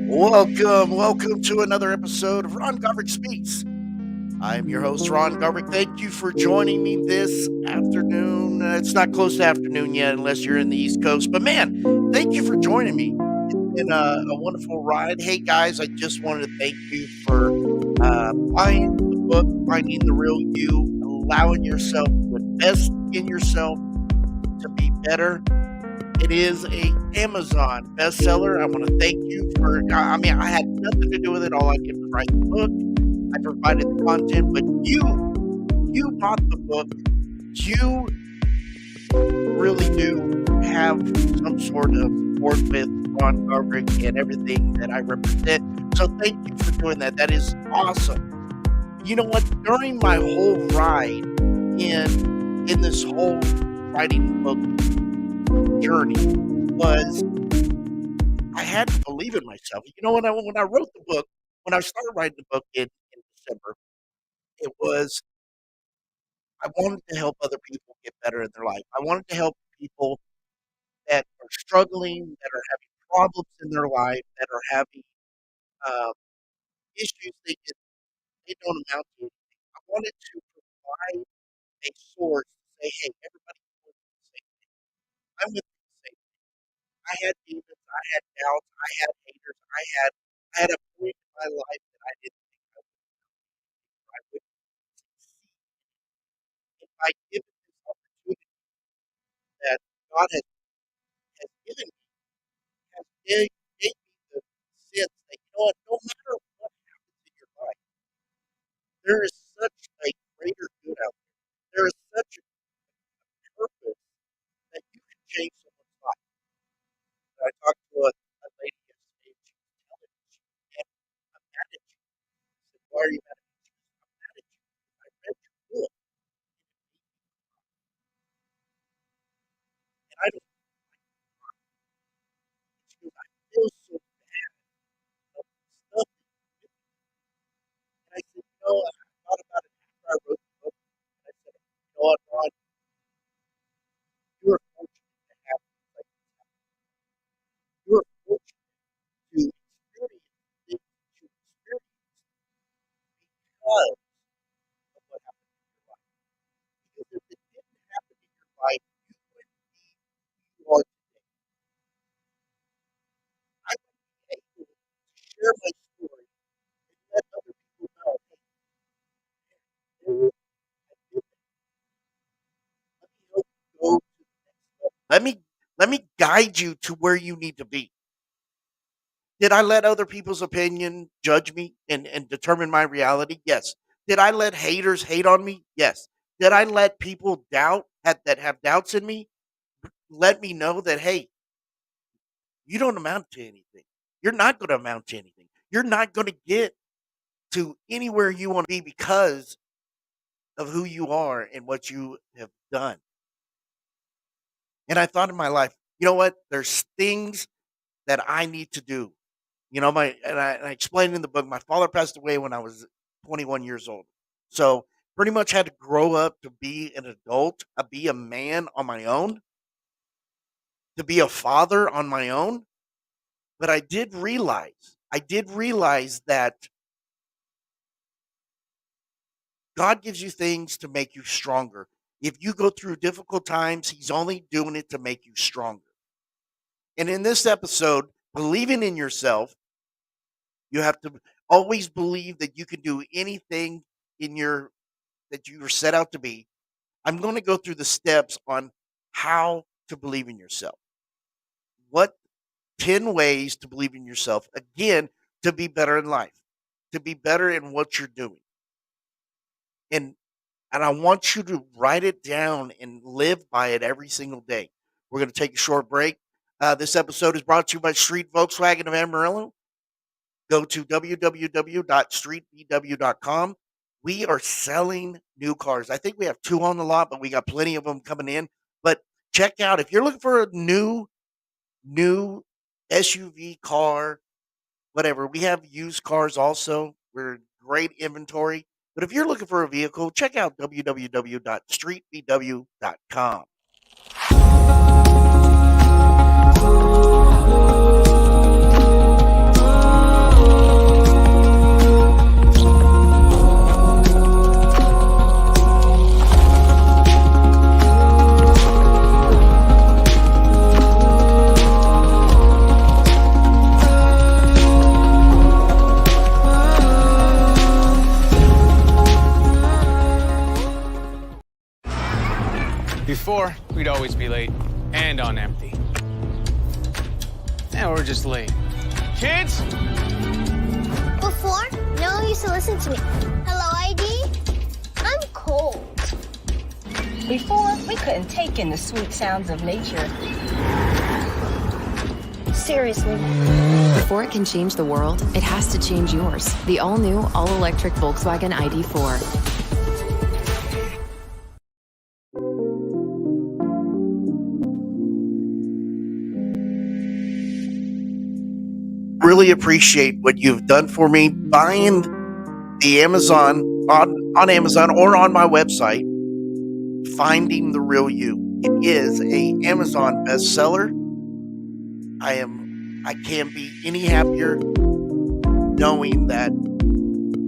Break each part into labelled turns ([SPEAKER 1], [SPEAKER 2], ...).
[SPEAKER 1] Welcome to another episode of Ron Goverick Speaks. I'm your host, Ron Goverick. Thank you for joining me this afternoon. It's not close to afternoon yet, unless you're in the East Coast. But man, thank you for joining me. It's been a wonderful ride. Hey guys, I just wanted to thank you for buying the book, Finding the Real You, allowing yourself to invest in yourself to be better. It is a Amazon bestseller. I want to thank you for. I had nothing to do with it. All I did was write the book. I provided the content, but you bought the book. You really do have some sort of support with Ron Garbrick and everything that I represent. So thank you for doing that. That is awesome. You know what? During my whole ride in this whole writing book journey was I had to believe in myself. You know, when I wrote the book, when I started writing the book in December, it was I wanted to help other people get better in their life. I wanted to help people that are struggling, that are having problems in their life, that are having uh, issues they don't amount to anything. I wanted to provide a source to say, hey, everybody can go through the same thing. I'm with the same. I had demons, I had doubts, I had haters, I had a point in my life that I didn't think I would succeed if I given this opportunity that God has given me, has gave me the sense that you know what, no matter what happens in your life, there is such a greater good out there. There is such a purpose that you can change someone's life. And I talked to a lady yesterday and she was telling me and I'm mad at you. I said, why are you mad at me? She goes, I'm mad at you. I read your book and I don't she goes, I feel so bad of the stuff that you did. And I said, you know, I thought about it after I wrote the book and I said, you know what, Ron, you are fortunate to have things like this happen. You are fortunate to experience things that you experience because of what happened in your life. Because if it didn't happen in your life, you wouldn't be who you are today. I wouldn't be able to share my story and let other people know, hey, there is I did that. Let me help you go to the next level. Let me guide you to where you need to be. Did I let other people's opinion judge me and determine my reality? Yes. Did I let haters hate on me? Yes. Did I let people that have doubts in me let me know that hey, you don't amount to anything. You're not going to amount to anything. You're not going to get to anywhere you want to be because of who you are and what you have done. And I thought in my life, you know what? There's things that I need to do. You know, I explained in the book, my father passed away when I was 21 years old. So pretty much had to grow up to be an adult, be a man on my own, to be a father on my own. But I did realize that God gives you things to make you stronger. If you go through difficult times, He's only doing it to make you stronger. And in this episode, believing in yourself, you have to always believe that you can do anything in your that you were set out to be. I'm going to go through the steps on how to believe in yourself. What 10 ways to believe in yourself again to be better in life, to be better in what you're doing. And and I want you to write it down and live by it every single day. We're going to take a short break. This episode is brought to you by Street Volkswagen of Amarillo. Go to www.streetbw.com. We are selling new cars. I think we have two on the lot, but we got plenty of them coming in. But check out if you're looking for a new SUV car, whatever. We have used cars also. We're great inventory. But if you're looking for a vehicle, check out www.streetbw.com.
[SPEAKER 2] Before, we'd always be late and on empty. Now we're just late. Kids?
[SPEAKER 3] Before, no one used to listen to me. Hello, ID? I'm cold.
[SPEAKER 4] Before, we couldn't take in the sweet sounds of nature.
[SPEAKER 3] Seriously.
[SPEAKER 5] Before it can change the world, it has to change yours. The all-new, all-electric Volkswagen ID4.
[SPEAKER 1] Really appreciate what you've done for me buying the Amazon on Amazon or on my website, Finding the Real You. It is a Amazon bestseller. I can't be any happier knowing that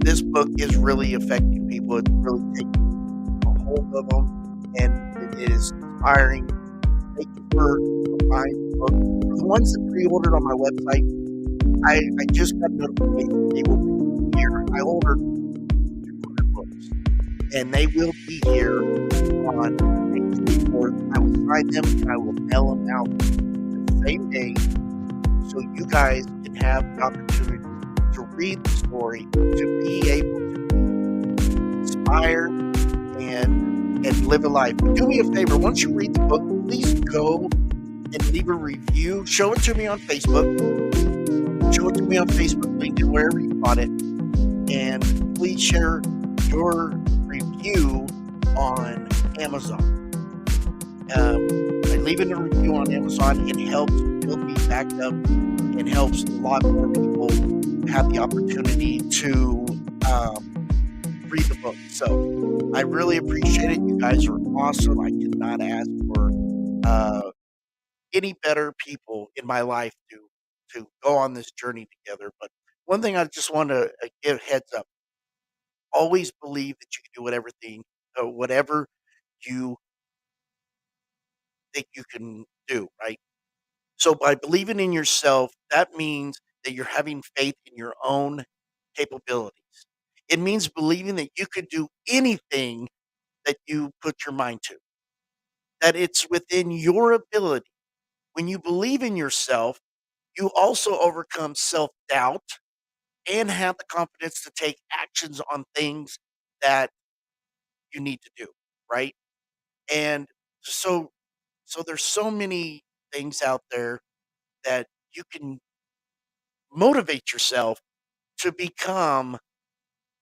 [SPEAKER 1] this book is really affecting people. It's really taking a hold of them, and it is inspiring. Thank you for buying the book. For the ones that pre-ordered on my website, I just got notification they will be here. I ordered 200 books, and they will be here on May 24th. I will sign them and I will mail them out the same day, so you guys can have the opportunity to read the story, to be able to be inspired and live a life. Do me a favor, once you read the book, please go and leave a review. Show it to me on Facebook. Show it to me on Facebook, LinkedIn, wherever you bought it. And please share your review on Amazon. By leaving a review on Amazon, it helps build me back up. It helps a lot more people have the opportunity to read the book. So I really appreciate it. You guys are awesome. I could not ask for any better people in my life to go on this journey together. But one thing I just want to give heads up: always believe that you can do whatever you think you can do. Right. So by believing in yourself, that means that you're having faith in your own capabilities. It means believing that you could do anything that you put your mind to. That it's within your ability. When you believe in yourself, you also overcome self doubt and have the confidence to take actions on things that you need to do, right? And so there's so many things out there that you can motivate yourself to become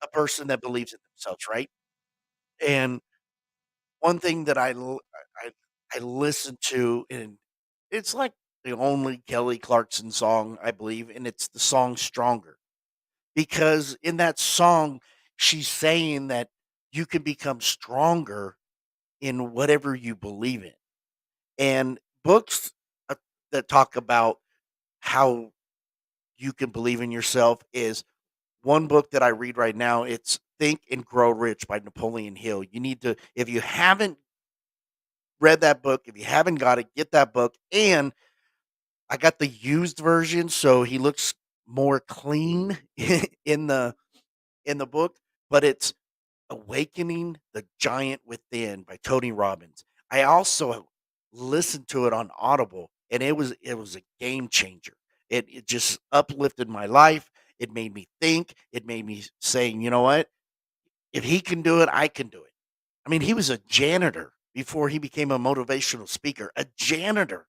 [SPEAKER 1] a person that believes in themselves, right? And one thing that I I listen to, and it's like the only Kelly Clarkson song, I believe, and it's the song Stronger. Because in that song, she's saying that you can become stronger in whatever you believe in. And books uh, that talk about how you can believe in yourself is one book that I read right now. It's Think and Grow Rich by Napoleon Hill. You need to, if you haven't read that book, if you haven't got it, get that book. And I got the used version, so he looks more clean in the book, but it's Awakening the Giant Within by Tony Robbins. I also listened to it on Audible, and it was a game changer. It just uplifted my life. It made me think. It made me saying, you know what? If he can do it, I can do it. I mean, he was a janitor before he became a motivational speaker. A janitor.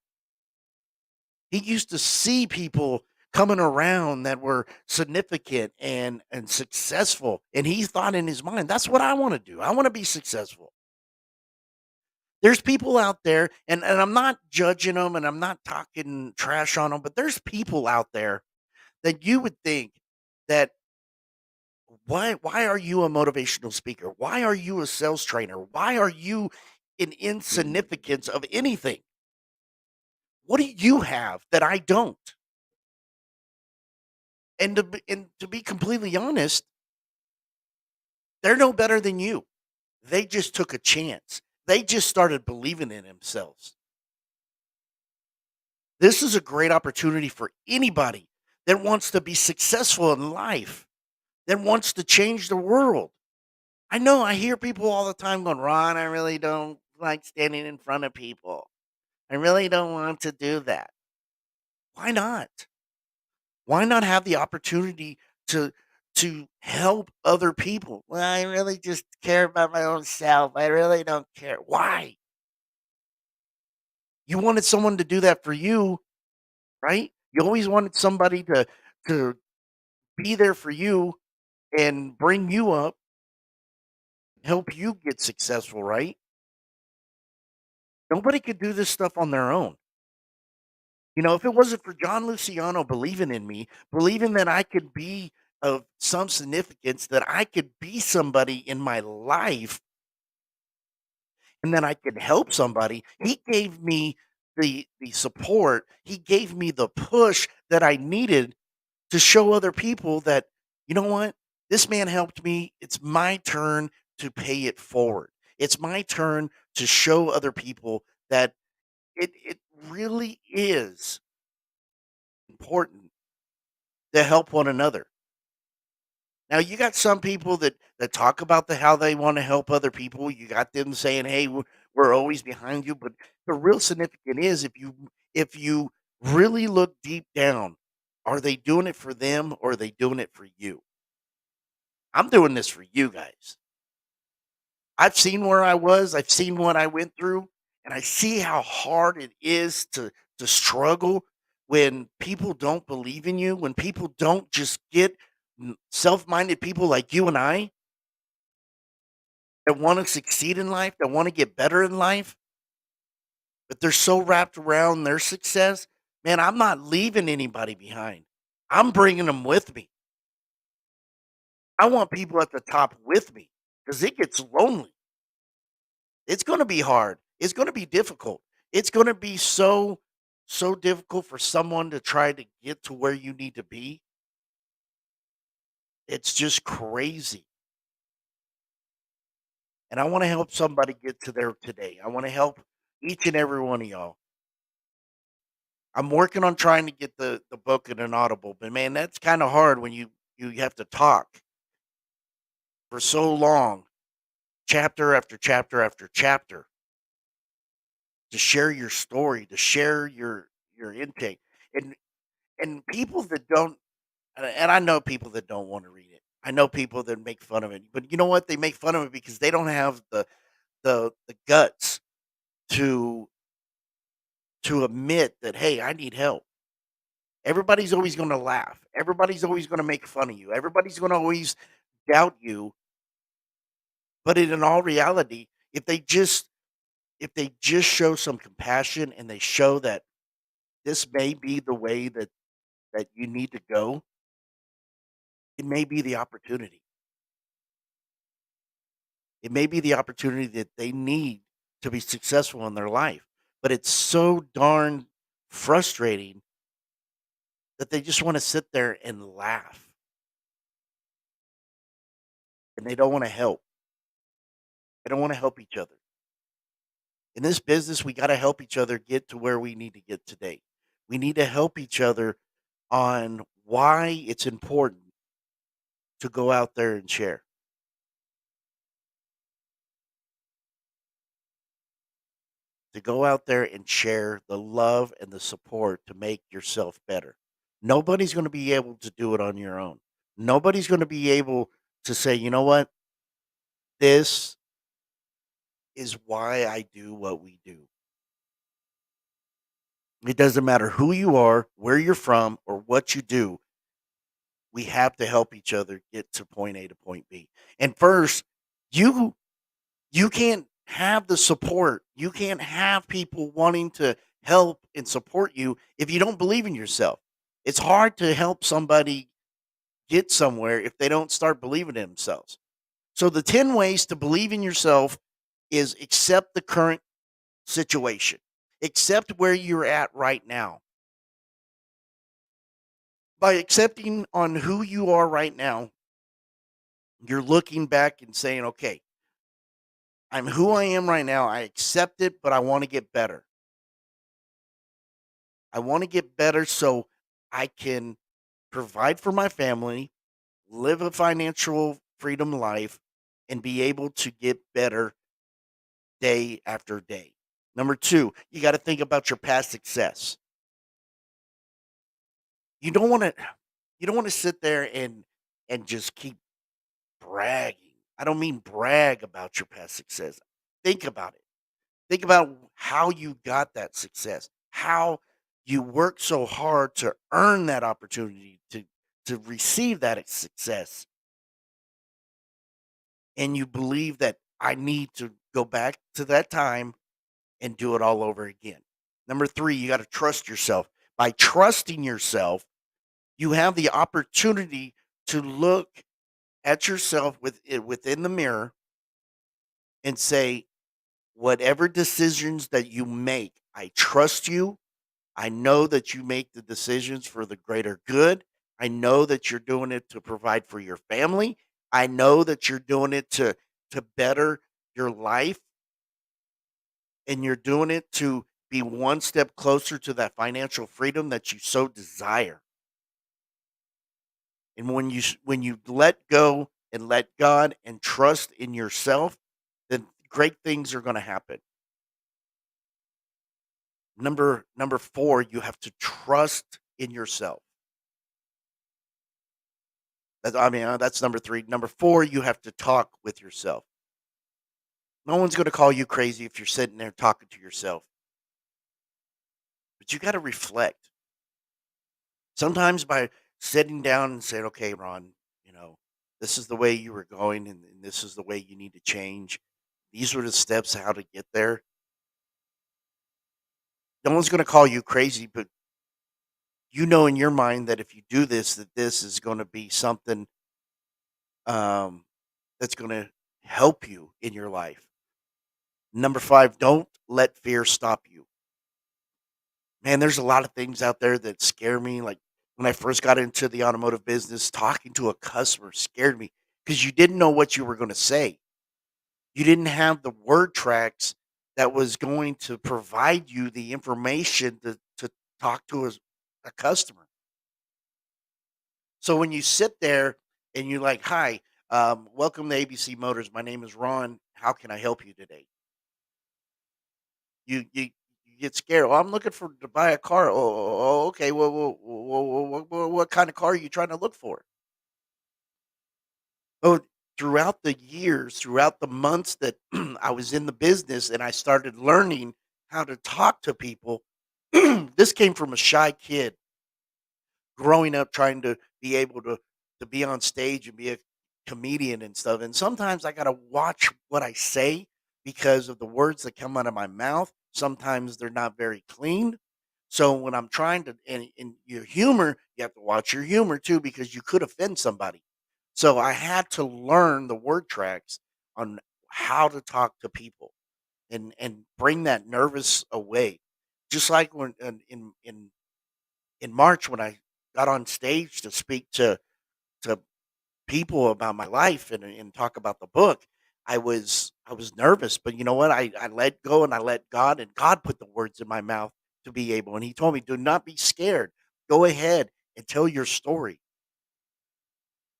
[SPEAKER 1] He used to see people coming around that were significant and successful, and he thought in his mind, "That's what I wanna do. I wanna be successful." There's people out there, and I'm not judging them, and I'm not talking trash on them, but there's people out there that you would think that, why are you a motivational speaker? Why are you a sales trainer? Why are you an insignificance of anything? What do you have that I don't? And to be completely honest, they're no better than you. They just took a chance. They just started believing in themselves. This is a great opportunity for anybody that wants to be successful in life, that wants to change the world. I know I hear people all the time going, Ron, I really don't like standing in front of people. I really don't want to do that. Why not? Why not have the opportunity to help other people? Well, I really just care about my own self. I really don't care. Why? You wanted someone to do that for you, right? You always wanted somebody to be there for you and bring you up, help you get successful, right? Nobody could do this stuff on their own. If it wasn't for John Luciano believing in me, believing that I could be of some significance, that I could be somebody in my life and that I could help somebody, he gave me the support. He gave me the push that I needed to show other people that, you know what? This man helped me. It's my turn to pay it forward. It's my turn to show other people that it really is important to help one another. Now you got some people that talk about how they want to help other people. You got them saying, "Hey, we're always behind you." But the real significant is if you really look deep down, are they doing it for them or are they doing it for you? I'm doing this for you guys. I've seen where I was. I've seen what I went through, and I see how hard it is to struggle when people don't believe in you, when people don't just get self-minded people like you and I that want to succeed in life, that want to get better in life, but they're so wrapped around their success. Man, I'm not leaving anybody behind. I'm bringing them with me. I want people at the top with me because it gets lonely. It's gonna be hard. It's gonna be difficult. It's gonna be so difficult for someone to try to get to where you need to be. It's just crazy. And I wanna help somebody get to there today. I wanna help each and every one of y'all. I'm working on trying to get the book in an Audible, but man, that's kinda hard when you have to talk for so long, chapter after chapter after chapter, to share your story, to share your intake. And and people that don't and I know people that don't wanna read it. I know people that make fun of it, but you know what? They make fun of it because they don't have the guts to admit that, "Hey, I need help." Everybody's always gonna laugh. Everybody's always gonna make fun of you. Everybody's gonna always doubt you, but in all reality, if they just show some compassion and they show that this may be the way that you need to go, it may be the opportunity. It may be the opportunity that they need to be successful in their life, but it's so darn frustrating that they just wanna sit there and laugh, and they don't wanna help. They don't wanna help each other. In this business, we gotta help each other get to where we need to get today. We need to help each other on why it's important to go out there and share, to go out there and share the love and the support to make yourself better. Nobody's gonna be able to do it on your own. Nobody's gonna be able to say, "You know what? This is why I do what we do." It doesn't matter who you are, where you're from, or what you do. We have to help each other get to point A to point B. And first, you you can't have the support. You can't have people wanting to help and support you if you don't believe in yourself. It's hard to help somebody get somewhere if they don't start believing in themselves. So the 10 ways to believe in yourself is accept the current situation. Accept where you're at right now. By accepting on who you are right now, you're looking back and saying, "Okay, I'm who I am right now. I accept it, but I want to get better. I want to get better so I can provide for my family, live a financial freedom life, and be able to get better day after day. Number 2, you gotta think about your past success. You don't wanna you don't wanna sit there and just keep bragging. I don't mean brag about your past success. Think about it. Think about how you got that success, how you worked so hard to earn that opportunity to receive that success, and you believe that I need to go back to that time and do it all over again. Number 3, you got to trust yourself. By trusting yourself, you have the opportunity to look at yourself within the mirror and say, whatever decisions that you make, I trust you. I know that you make the decisions for the greater good. I know that you're doing it to provide for your family. I know that you're doing it to better your life, and you're doing it to be one step closer to that financial freedom that you so desire. And when you let go and let God and trust in yourself, then great things are going to happen. Number 4, you have to trust in yourself. That's number 3. Number 4, you have to talk with yourself. No one's gonna call you crazy if you're sitting there talking to yourself, but you gotta reflect. Sometimes by sitting down and saying, "Okay, Ron, you know, this is the way you were going, and this is the way you need to change. These are the steps how to get there." No one's gonna call you crazy, but you know in your mind that if you do this, that this is gonna be something, um, that's gonna help you in your life. Number 5, don't let fear stop you. Man, there's a lot of things out there that scare me. Like when I first got into the automotive business, talking to a customer scared me because you didn't know what you were going to say. You didn't have the word tracks that was going to provide you the information to talk to a customer. So when you sit there and you're like, "Hi, welcome to ABC Motors. My name is Ron. How can I help you today?" You get scared. "Well, I'm looking for to buy a car." "Oh, okay. What kind of car are you trying to look for?" Oh, throughout the years, throughout the months that I was in the business and I started learning how to talk to people, this came from a shy kid growing up trying to be able to be on stage and be a comedian and stuff. And sometimes I gotta watch what I say because of the words that come out of my mouth. Sometimes they're not very clean. So when I'm trying to and your humor, you have to watch your humor too because you could offend somebody. So I had to learn the word tracks on how to talk to people and bring that nervous away. Just like when in March when I got on stage to speak to people about my life and talk about the book, I was nervous, but you know what? I let go and I let God, and God put the words in my mouth to be able. And He told me, "Do not be scared. Go ahead and tell your story."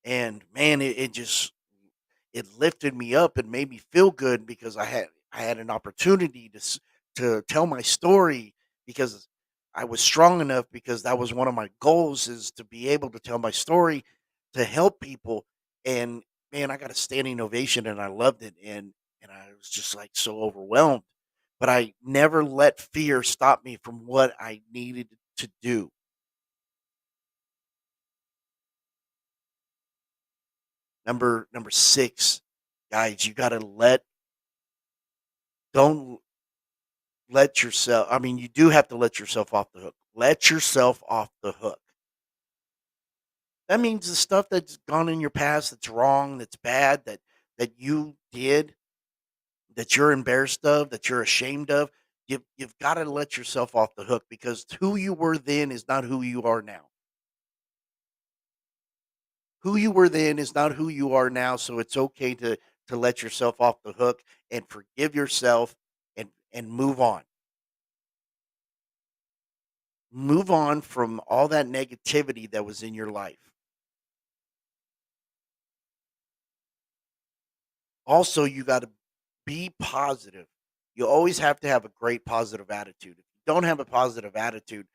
[SPEAKER 1] And man, it just it lifted me up and made me feel good because I had an opportunity to tell my story because I was strong enough because that was one of my goals is to be able to tell my story to help people. And man, I got a standing ovation and I loved it, and I was just like so overwhelmed, but I never let fear stop me from what I needed to do. Number 6, guys, you got to don't let yourself, I mean, you do have to let yourself off the hook. Let yourself off the hook. That means the stuff that's gone in your past that's wrong, that's bad, that you did, that you're embarrassed of, that you're ashamed of. You've got to let yourself off the hook because who you were then is not who you are now. Who you were then is not who you are now, so it's okay to let yourself off the hook and forgive yourself and move on. Move on from all that negativity that was in your life. Also, you gotta be positive. You always have to have a great positive attitude. If you don't have a positive attitude,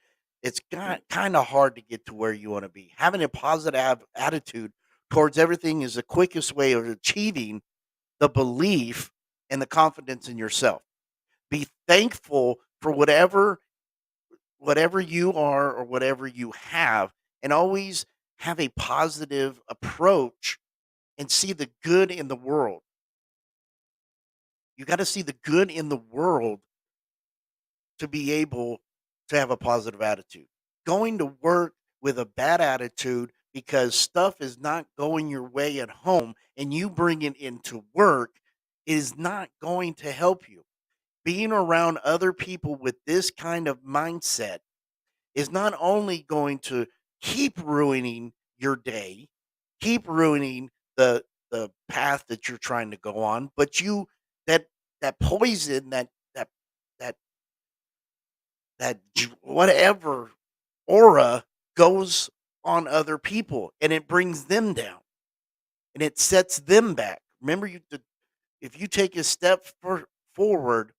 [SPEAKER 1] it's kind of hard to get to where you want to be. Having a positive attitude towards everything is the quickest way of achieving the belief and the confidence in yourself. Be thankful for whatever you are or whatever you have, and always have a positive approach and see the good in the world. You got to see the good in the world to be able to have a positive attitude. Going to work with a bad attitude because stuff is not going your way at home and you bring it into work is not going to help you. Being around other people with this kind of mindset is not only going to keep ruining your day, keep ruining the path that you're trying to go on, but that that poison, that whatever aura goes on other people and it brings them down and it sets them back. Remember, if you take a step forward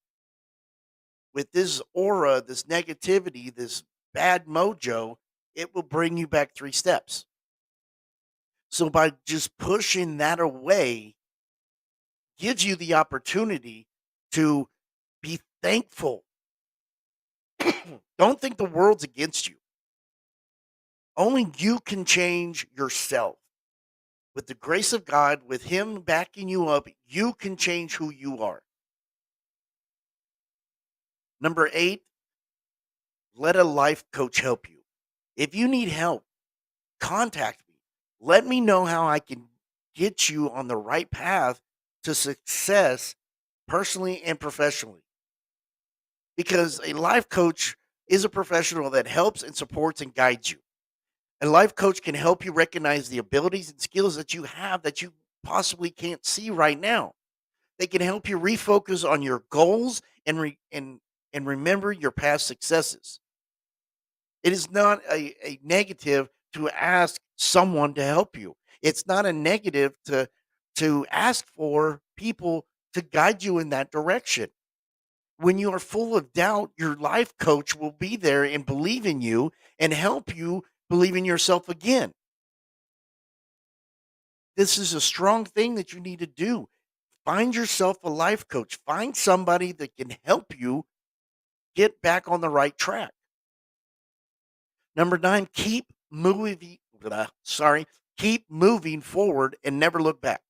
[SPEAKER 1] with this aura, this negativity, this bad mojo, it will bring you back 3 steps. So by just pushing that away, gives you the opportunity to be thankful. Don't think the world's against you. Only you can change yourself. With the grace of God, with Him backing you up, you can change who you are. Number 8, let a life coach help you. If you need help, contact me. Let me know how I can get you on the right path to success personally and professionally. Because a life coach is a professional that helps and supports and guides you. A life coach can help you recognize the abilities and skills that you have that you possibly can't see right now. They can help you refocus on your goals and remember your past successes. It is not a negative to ask someone to help you. It's not a negative to ask for people to guide you in that direction. When you are full of doubt, your life coach will be there and believe in you and help you believe in yourself again. This is a strong thing that you need to do. Find yourself a life coach. Find somebody that can help you get back on the right track. Number 9, keep moving forward and never look back.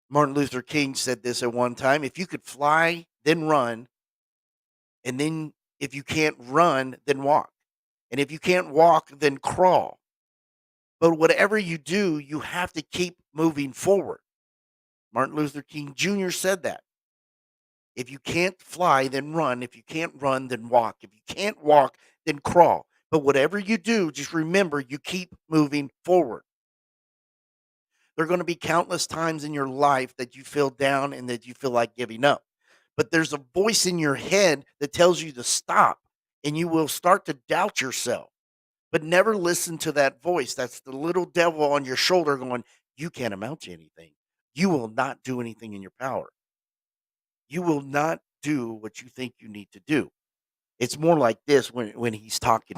[SPEAKER 1] Martin Luther King said this at one time, if you could fly, then run, and then if you can't run, then walk. And if you can't walk, then crawl. But whatever you do, you have to keep moving forward. Martin Luther King Jr. said that. If you can't fly, then run. If you can't run, then walk. If you can't walk, then crawl. But whatever you do, just remember you keep moving forward. There are going to be countless times in your life that you feel down and that you feel like giving up. But there's a voice in your head that tells you to stop, and you will start to doubt yourself. But never listen to that voice. That's the little devil on your shoulder going, you can't amount to anything. You will not do anything in your power. You will not do what you think you need to do. It's more like this when he's talking.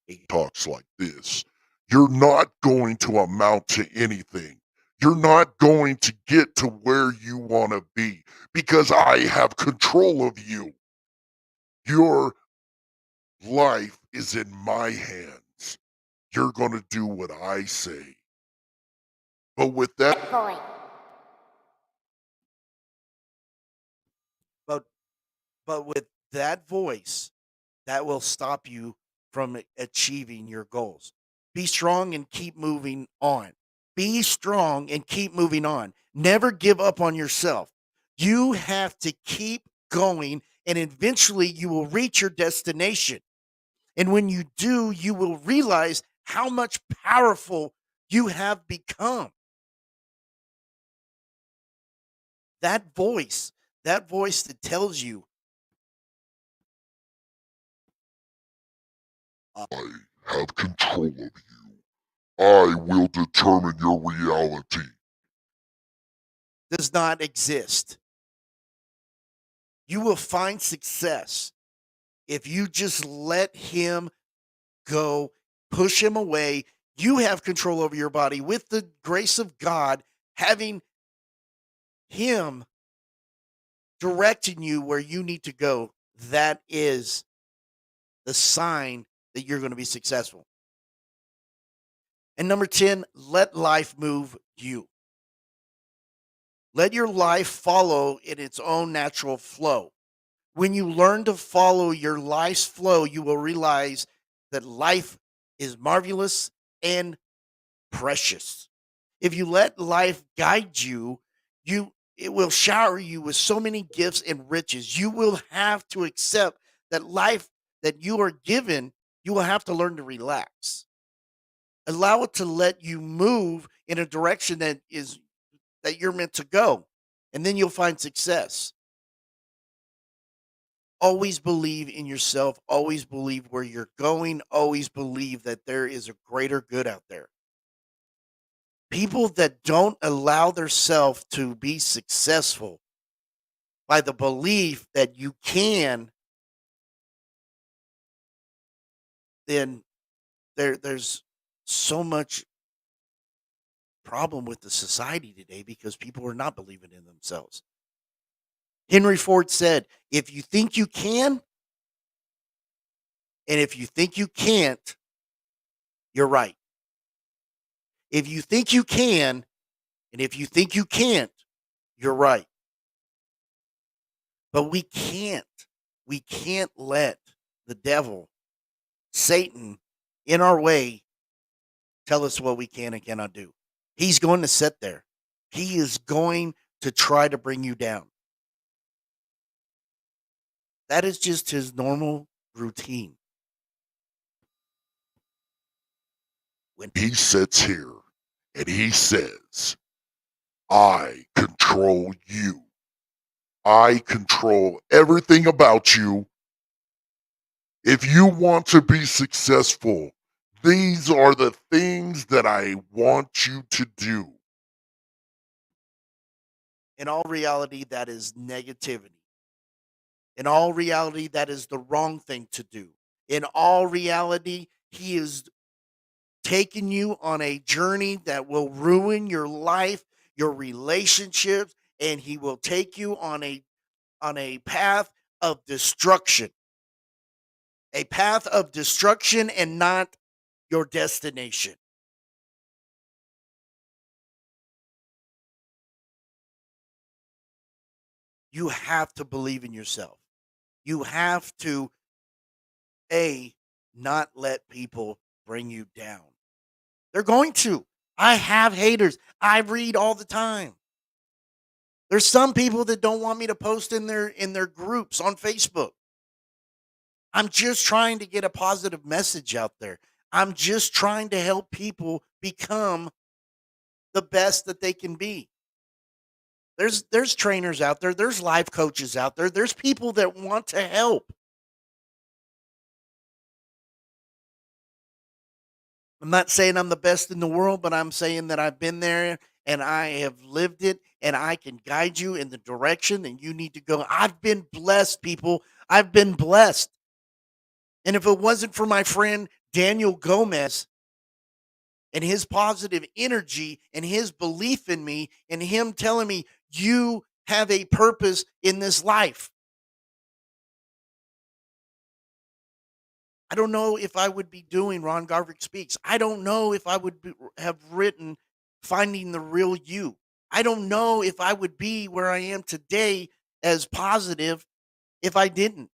[SPEAKER 6] He talks like this. You're not going to amount to anything. You're not going to get to where you want to be because I have control of you. Your life is in my hands. You're going to do what I say. But with that,
[SPEAKER 3] Boy.
[SPEAKER 1] But with that voice, that will stop you from achieving your goals. Be strong and keep moving on. Be strong and keep moving on. Never give up on yourself. You have to keep going, and eventually you will reach your destination. And when you do, you will realize how much powerful you have become. That voice that tells you,
[SPEAKER 6] I have control of you. I will determine your reality.
[SPEAKER 1] does not exist. You will find success if you just let him go, push him away. You have control over your body with the grace of God, having him directing you where you need to go. That is the sign that you're going to be successful. And number 10, let life move you. Let your life follow in its own natural flow. When you learn to follow your life's flow, you will realize that life is marvelous and precious. If you let life guide you, it will shower you with so many gifts and riches. You will have to accept that life that you are given, you will have to learn to relax. Allow it to let you move in a direction that you're meant to go, and then you'll find success. Always believe in yourself, always believe where you're going, always believe that there is a greater good out there. People that don't allow themselves to be successful by the belief that you can, then there's so much problem with the society today because people are not believing in themselves. Henry Ford said, if you think you can, and if you think you can't, you're right. If you think you can, and if you think you can't, you're right. But we can't. We can't let the devil, Satan, in our way tell us what we can and cannot do. He's going to sit there. He is going to try to bring you down. That is just his normal routine.
[SPEAKER 6] When he sits here and he says, I control you. I control everything about you. If you want to be successful, these are the things that I want you to do.
[SPEAKER 1] In all reality, that is negativity. In all reality, that is the wrong thing to do. In all reality, he is taking you on a journey that will ruin your life, your relationships, and he will take you on a path of destruction. A path of destruction and not your destination. You have to believe in yourself. You have to not let people bring you down. They're going to. I have haters. I read all the time. There's some people that don't want me to post in their groups on Facebook. I'm just trying to get a positive message out there. I'm just trying to help people become the best that they can be. There's trainers out there, there's life coaches out there, there's people that want to help. I'm not saying I'm the best in the world, but I'm saying that I've been there and I have lived it and I can guide you in the direction that you need to go. I've been blessed, people. I've been blessed. And if it wasn't for my friend Daniel Gomez and his positive energy and his belief in me and him telling me, you have a purpose in this life, I don't know if I would be doing Ron Garvik Speaks. I don't know if I would have written Finding the Real You. I don't know if I would be where I am today as positive if I didn't.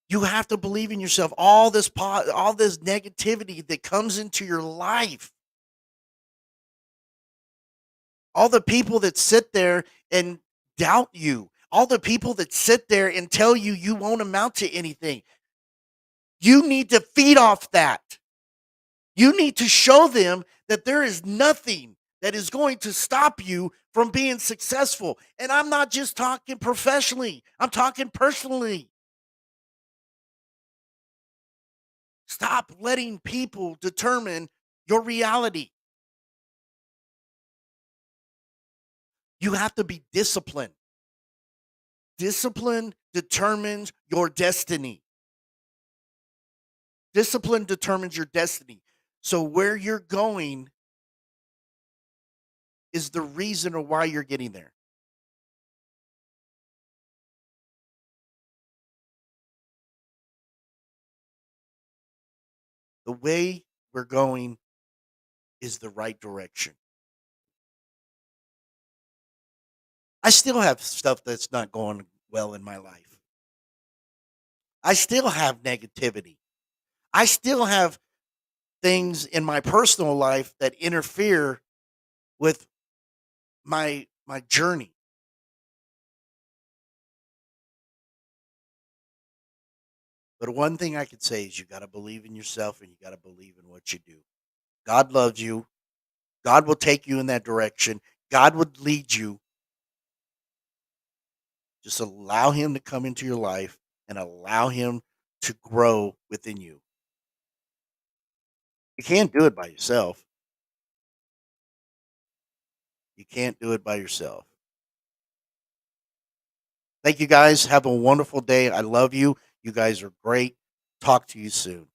[SPEAKER 1] You have to believe in yourself. All this negativity that comes into your life, all the people that sit there and doubt you, all the people that sit there and tell you you won't amount to anything. You need to feed off that. You need to show them that there is nothing that is going to stop you from being successful. And I'm not just talking professionally, I'm talking personally. Stop letting people determine your reality. You have to be disciplined. Discipline determines your destiny. Discipline determines your destiny. So where you're going is the reason or why you're getting there. The way we're going is the right direction. I still have stuff that's not going well in my life. I still have negativity. I still have things in my personal life that interfere with my journey. But one thing I can say is you got to believe in yourself and you got to believe in what you do. God loves you. God will take you in that direction. God would lead you. Just allow him to come into your life and allow him to grow within you. You can't do it by yourself. You can't do it by yourself. Thank you guys. Have a wonderful day. I love you. You guys are great. Talk to you soon.